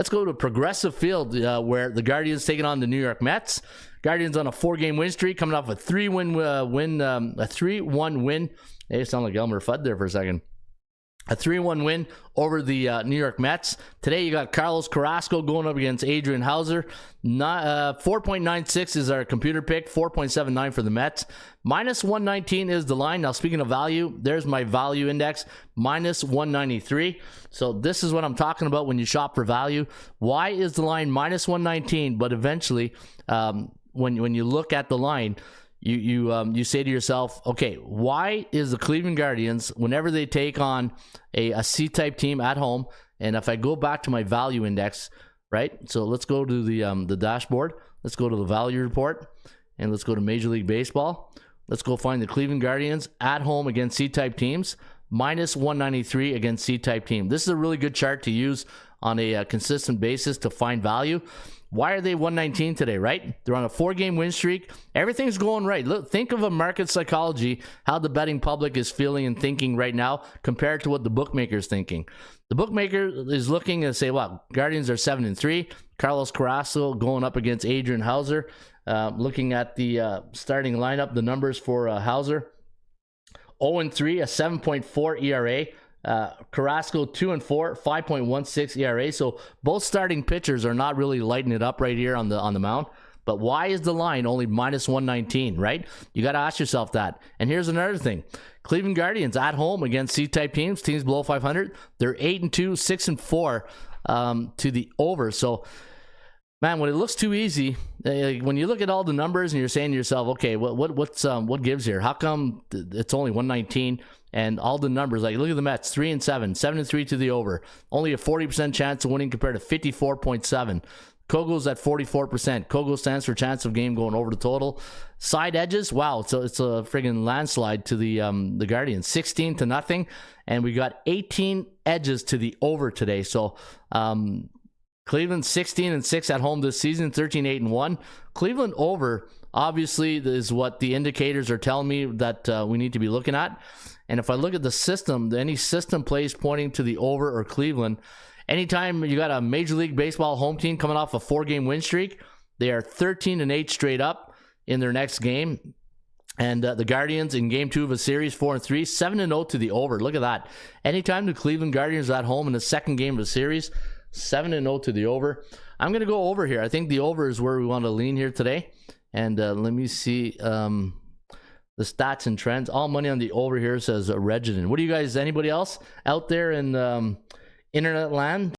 Let's go to Progressive Field, where the Guardians taking on the New York Mets. Guardians on a 4-game win streak, coming off a 3-1 win. Hey, it sounded like Elmer Fudd there for a second. A 3-1 win over the New York Mets. Today you got Carlos Carrasco going up against Adrian Hauser. 4.96 is our computer pick. 4.79 for the Mets. Minus 119 is the line. Now, speaking of value, there's my value index. Minus 193. So this is what I'm talking about when you shop for value. Why is the line minus 119? But eventually, when you look at the line, you say to yourself, okay, why is the Cleveland Guardians, whenever they take on a C-type team at home, and if I go back to my value index, right? So let's go to the dashboard. Let's go to the value report, and let's go to Major League Baseball. Let's go find the Cleveland Guardians at home against C-type teams, minus 193 against C-type team. This is a really good chart to use on a consistent basis to find value. Why are they 119 today, right? They're on a 4-game win streak. Everything's going right. Look, think of a market psychology, how the betting public is feeling and thinking right now compared to what the bookmaker's thinking. The bookmaker is looking and say, well, Guardians are 7-3. Carlos Carrasco going up against Adrian Hauser. Looking at the starting lineup, the numbers for Hauser. 0-3, a 7.4 ERA. Carrasco 2-4, 5.16 ERA. So both starting pitchers are not really lighting it up right here on the mound. But why is the line only minus 119, right? You got to ask yourself that. And here's another thing. Cleveland Guardians at home against C-type teams below 500. They're 8-2, 6-4 to the over. So, man, when it looks too easy, when you look at all the numbers and you're saying to yourself, okay, what gives here? How come it's only 119? And all the numbers, like look at the Mets, 3-7, 7-3 to the over. Only a 40% chance of winning compared to 54.7. Kogo's at 44%. Kogo stands for chance of game going over the total. Side edges, wow, it's a friggin' landslide to the Guardians, 16-0, and we got 18 edges to the over today. So Cleveland 16-6 at home this season, 13-8-1. Cleveland over obviously is what the indicators are telling me that we need to be looking at. And if I look at the system, any system plays pointing to the over or Cleveland. Anytime you got a Major League Baseball home team coming off a 4-game win streak, they are 13-8 straight up in their next game. And the Guardians in game 2 of a series, 4-3, 7-0 to the over. Look at that. Anytime the Cleveland Guardians are at home in the second game of a series, 7-0 to the over. I'm going to go over here. I think the over is where we want to lean here today. And let me see the stats and trends. All money on the over here, says Reginald. What do you guys, anybody else out there in internet land?